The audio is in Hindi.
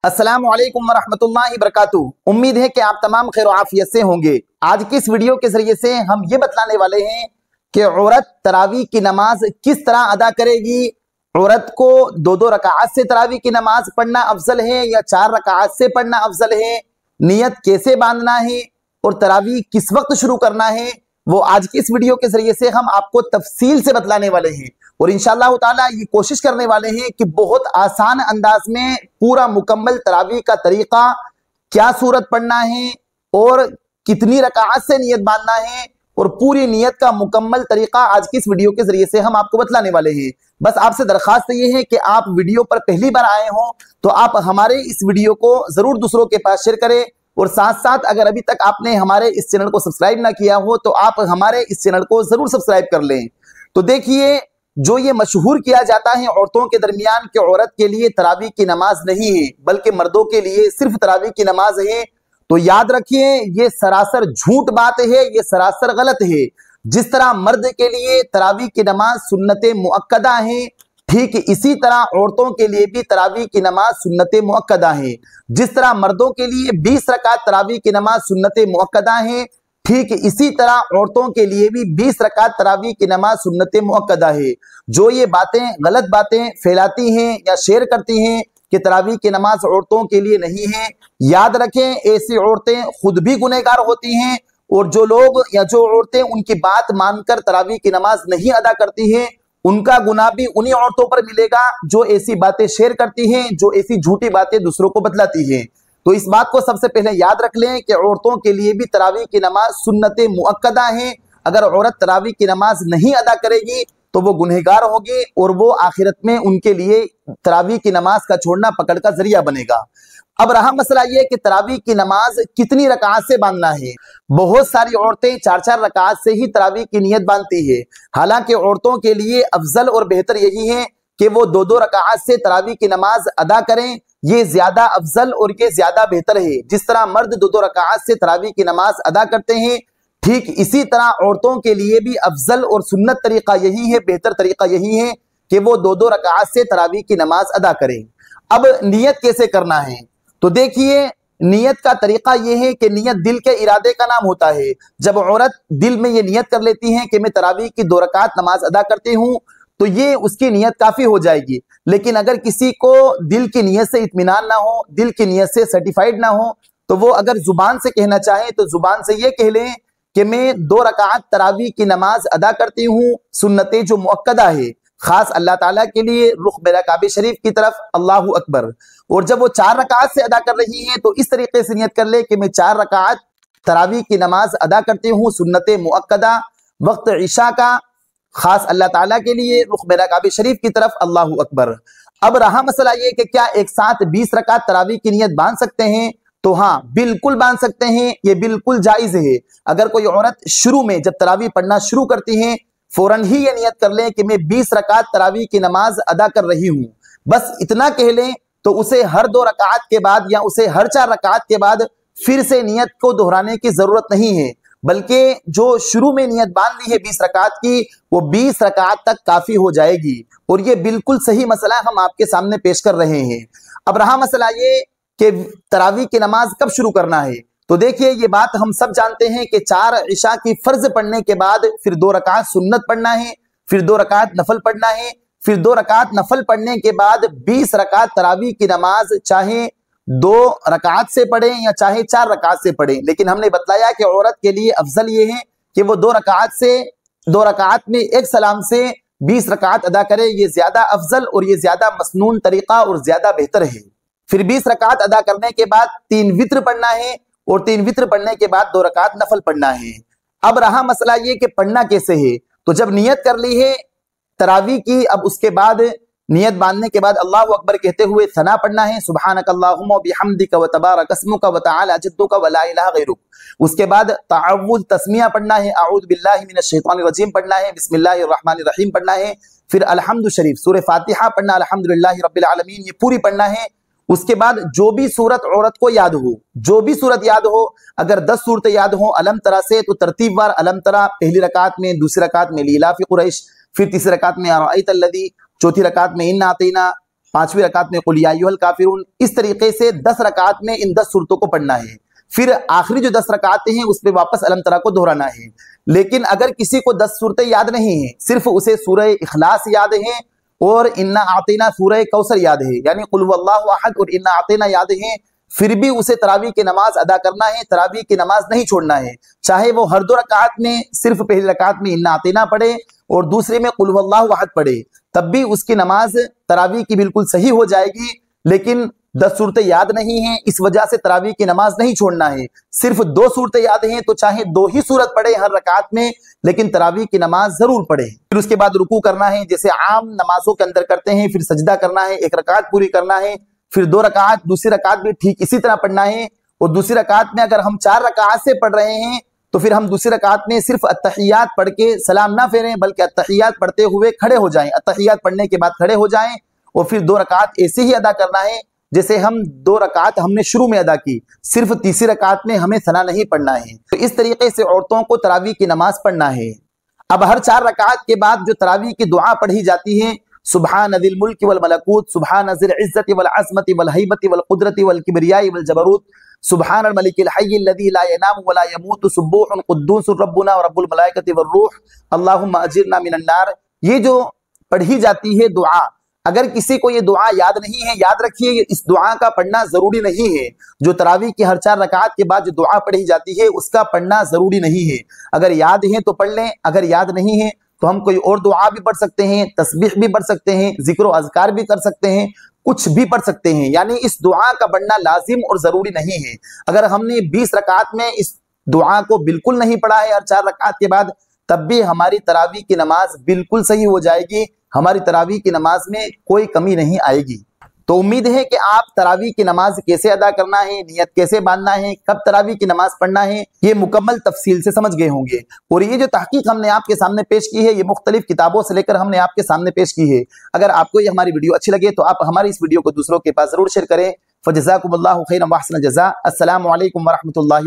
अस्सलामु अलैकुम वरहमतुल्लाहि वबरकातुहू। उम्मीद है कि आप तमाम खैर आफियत से होंगे। आज की इस वीडियो के जरिए से हम ये बतलाने वाले हैं कि औरत तरावी की नमाज किस तरह अदा करेगी। औरत को दो दो रकात से तरावी की नमाज पढ़ना अफजल है या 4 रकात से पढ़ना अफजल है, नियत कैसे बांधना है और तरावी किस वक्त शुरू करना है, वो आज की इस वीडियो के जरिए से हम आपको तफसील से बतलाने वाले हैं। और इंशाअल्लाह ताला ये कोशिश करने वाले हैं कि बहुत आसान अंदाज में पूरा मुकम्मल तरावी का तरीका, क्या सूरत पढ़ना है और कितनी रकात से नियत बांधना है और पूरी नियत का मुकम्मल तरीका आज की इस वीडियो के जरिए से हम आपको बतलाने वाले हैं। बस आपसे दरखास्त ये है कि आप वीडियो पर पहली बार आए हो तो आप हमारे इस वीडियो को जरूर दूसरों के पास शेयर करें और साथ साथ अगर अभी तक आपने हमारे इस चैनल को सब्सक्राइब ना किया हो तो आप हमारे इस चैनल को जरूर सब्सक्राइब कर लें। तो देखिए, जो ये मशहूर किया जाता है औरतों के दरमियान कि औरत के लिए तरावी की नमाज नहीं है बल्कि मर्दों के लिए सिर्फ तरावी की नमाज है, तो याद रखिए ये सरासर झूठ बात है, ये सरासर गलत है। जिस तरह मर्द के लिए तरावी की नमाज सुन्नत मुअक्कदा है, ठीक इसी तरह औरतों के लिए भी तरावी की नमाज सुन्नत मुअक्कदा है। जिस तरह मर्दों के लिए 20 रकात तरावी की नमाज सुन्नत मुअक्कदा है, ठीक इसी तरह औरतों के लिए भी 20 रकात तरावी की नमाज सुन्नत मुअक्कदा है। जो ये बातें गलत बातें फैलाती हैं या शेयर करती हैं कि तरावी की नमाज औरतों के लिए नहीं है, याद रखें ऐसी औरतें खुद भी गुनहगार होती हैं और जो लोग या जो औरतें उनकी बात मानकर तरावी की नमाज नहीं अदा करती हैं उनका गुनाह भी उन्हीं औरतों पर मिलेगा जो ऐसी बातें शेयर करती हैं, जो ऐसी झूठी बातें दूसरों को बतलाती हैं। तो इस बात को सबसे पहले याद रख लें कि औरतों के लिए भी तरावी की नमाज सुन्नत मुअक्कदा है। अगर औरत तरावी की नमाज नहीं अदा करेगी तो वो गुनहगार होगी और वो आखिरत में उनके लिए तरावी की नमाज का छोड़ना पकड़ का जरिया बनेगा। अब रहा मसला ये कि तरावी की नमाज कितनी रकात से बांधना है। बहुत सारी औरतें 4-4 रकात से ही तरावी की नियत बांधती है। हालांकि औरतों के लिए अफजल और बेहतर यही है कि वो 2-2 रकात से तरावी की नमाज अदा करें। ये ज्यादा अफजल और ये ज्यादा बेहतर है। जिस तरह मर्द 2-2 रकात से तरावी की नमाज अदा करते हैं, ठीक इसी तरह औरतों के लिए भी अफजल और सुन्नत तरीका यही है, बेहतर तरीका यही है कि वो 2-2 रकात से तरावी की नमाज अदा करें। अब नियत कैसे करना है, तो देखिए नियत का तरीका यह है कि नियत दिल के इरादे का नाम होता है। जब औरत दिल में ये नियत कर लेती है कि मैं तरावी की 2 रकात नमाज अदा करती हूँ तो ये उसकी नियत काफी हो जाएगी। लेकिन अगर किसी को दिल की नियत से इत्मीनान ना हो, दिल की नियत से सर्टिफाइड ना हो, तो वो अगर जुबान से कहना चाहे तो जुबान से ये कह लें कि मैं 2 रकात तरावी की नमाज अदा करती हूँ सुन्नत जो मुअक्कदा है, खास अल्लाह ताला के लिए, रुख मेरा काबे शरीफ की तरफ, अल्लाहु अकबर। और जब वो 4 रकात से अदा कर रही है तो इस तरीके से नियत कर ले कि मैं 4 रकात तरावी की नमाज अदा करती हूँ सुन्नत मुअक्कदा, वक्त इशा का, खास अल्लाह ताला के लिए, रुख मेरा काबे शरीफ की तरफ, अल्लाहु अकबर। अब रहा मसला ये कि क्या एक साथ 20 रकात तरावी की नियत बांध सकते हैं, तो हाँ बिल्कुल बांध सकते हैं, ये बिल्कुल जायज है। अगर कोई औरत शुरू में जब तरावी पढ़ना शुरू करती है फौरन ही ये नियत कर लें कि मैं 20 रकात तरावी की नमाज अदा कर रही हूँ, बस इतना कह लें, तो उसे हर 2 रकात के बाद या उसे हर 4 रकात के बाद फिर से नियत को दोहराने की जरूरत नहीं है, बल्कि जो शुरू में नियत बांध ली है 20 रकात की वो 20 रकात तक काफी हो जाएगी। और ये बिल्कुल सही मसला हम आपके सामने पेश कर रहे हैं। अब रहा मसला ये कि तरावी की नमाज कब शुरू करना है, तो देखिए ये बात हम सब जानते हैं कि 4 इशा की फर्ज पढ़ने के बाद फिर 2 रकात सुन्नत पढ़ना है, फिर 2 रकात नफल पढ़ना है, फिर 2 रकात नफल पढ़ने के बाद 20 रकात तरावी की नमाज चाहे 2 रकात से पढ़े या चाहे 4 रकात से पढ़े। लेकिन हमने बताया कि औरत के लिए अफजल ये है कि वो 2 रकात में एक सलाम से 20 रकात अदा करे। ये ज्यादा अफजल और ये ज्यादा मसनून तरीका और ज्यादा बेहतर है। फिर 20 रकात अदा करने के बाद 3 वित्र पढ़ना है और 3 वित्र पढ़ने के बाद 2 रकात नफल पढ़ना है। अब रहा मसला ये कि पढ़ना कैसे है, तो जब नियत कर ली है तरावी की, अब उसके बाद नियत बांधने के बाद अल्लाहु अकबर कहते हुए सना पढ़ना है, सुब्हानक अल्लाहुम्मा व बिहम्दिका व तबारक अस्मुका व तआला जद्दुका व ला इलाहा गैरुक। उसके बाद तअव्वुज़ तस्मिया पढ़ना है, अऊज़ु बिल्लाहि मिनश शैतानिर रजीम पढ़ना है, बिस्मिल्लाहिर रहमानिर रहीम पढ़ना है, फिर अल्हम्दु शरीफ सूरह फातिहा पढ़ना, अल्हम्दुलिल्लाहि रब्बिल आलमीन, ये पूरी पढ़ना है। उसके बाद जो भी सूरत औरत को याद हो, जो भी सूरत याद हो, अगर 10 सूरतें याद हो अलम तरा से तो तरतीबवार अलम तरा पहली रकात में, दूसरी रकात में लीलाफी कुरैश, फिर तीसरी रकात में अराअयतल्लज़ी, चौथी रकात में इन्ना अतैना, 5वीं रकात में कुल या अय्युहल काफिरून। इस तरीके से 10 रकात में इन 10 सूरतों को पढ़ना है। फिर आखिरी जो 10 रकातें हैं उस पे वापस अलम तरा को दोहराना है। लेकिन अगर किसी को 10 सूरतें याद नहीं है, सिर्फ उसे सूरह इखलास याद है और इन्ना आतीना सूरह कौसर याद है, यानी कुल हुवल्लाहु अहद और इन्ना आतीना याद है, फिर भी उसे तरावी की नमाज अदा करना है, तरावी की नमाज नहीं छोड़ना है। चाहे वो हर 2 रकात में सिर्फ पहली रकात में इन्ना आतीना पढ़े और दूसरे में कुल हुवल्लाहु अहद पढ़े, तब भी उसकी नमाज तरावी की बिल्कुल सही हो जाएगी। लेकिन 10 सूरतें याद नहीं है, इस वजह से तरावी की नमाज नहीं छोड़ना है। सिर्फ 2 सूरतें याद हैं तो चाहे 2 ही सूरत पढ़े हर रकात में, लेकिन तरावी की नमाज जरूर पढ़े। फिर उसके बाद रुकू करना है, जैसे आम नमाजों के अंदर करते हैं। फिर सजदा करना है, 1 रकात पूरी करना है। फिर 2 रकात, दूसरी रकात भी ठीक इसी तरह पढ़ना है। और दूसरी रकात में अगर हम 4 रकात से पढ़ रहे हैं तो फिर हम दूसरी रकात में सिर्फ अत्तहियात पढ़ के सलाम ना फेरें, बल्कि अत्तहियात पढ़ते हुए खड़े हो जाएं। अत्तहियात पढ़ने के बाद खड़े हो जाएं और फिर 2 रकात ऐसे ही अदा करना है जैसे हम 2 रकात हमने शुरू में अदा की। सिर्फ तीसरी रकात में हमें सना नहीं पढ़ना है। तो इस तरीके से औरतों को तरावी की नमाज पढ़ना है। अब हर 4 रकात के बाद जो तरावी की दुआ पढ़ी जाती है, सुब्हान दिल मुल्क वल मलकूत, सुब्हान ज़िल इज़्ज़ति वल अज़मति वल हैबति वल कुदरति वल किब्रियाई वल जबरूत, सुब्हान अल मलिकिल हय्यिल लज़ी ला यनामु वला यमूतु सुब्बूहुन कुद्दूसुर रब्बुना व रब्बुल मलाइकति वर रूह अल्लाहुम्मा अजिरना मिनन नार। ये जो पढ़ी जाती है दुआ, अगर किसी को ये दुआ याद नहीं है, याद रखिए इस दुआ का पढ़ना जरूरी नहीं है। जो तरावी की हर 4 रकात के बाद जो दुआ पढ़ी जाती है उसका पढ़ना जरूरी नहीं है। अगर याद है तो पढ़ लें, अगर याद नहीं है तो हम कोई और दुआ भी पढ़ सकते हैं, तस्बीह भी पढ़ सकते हैं, जिक्र और अज़कार भी कर सकते हैं, कुछ भी पढ़ सकते हैं। यानी इस दुआ का पढ़ना लाजिम और जरूरी नहीं है। अगर हमने 20 रकात में इस दुआ को बिल्कुल नहीं पढ़ा है हर 4 रकात के बाद, तब भी हमारी तरावी की नमाज बिल्कुल सही हो जाएगी। हमारी तरावी की नमाज में कोई कमी नहीं आएगी। तो उम्मीद है कि आप तरावी की नमाज कैसे अदा करना है, नियत कैसे बांधना है, कब तरावी की नमाज पढ़ना है, ये मुकम्मल तफसील से समझ गए होंगे। और ये जो तहकीक हमने आपके सामने पेश की है, ये मुख्तलिफ किताबों से लेकर हमने आपके सामने पेश की है। अगर आपको ये हमारी वीडियो अच्छी लगे तो आप हमारी इस वीडियो को दूसरों के पास जरूर शेयर करें। फजज़ाकुमुल्लाहु खैरन व अहसन जज़ा। अस्सलामु अलैकुम व रहमतुल्लाहि व बरकातुहू।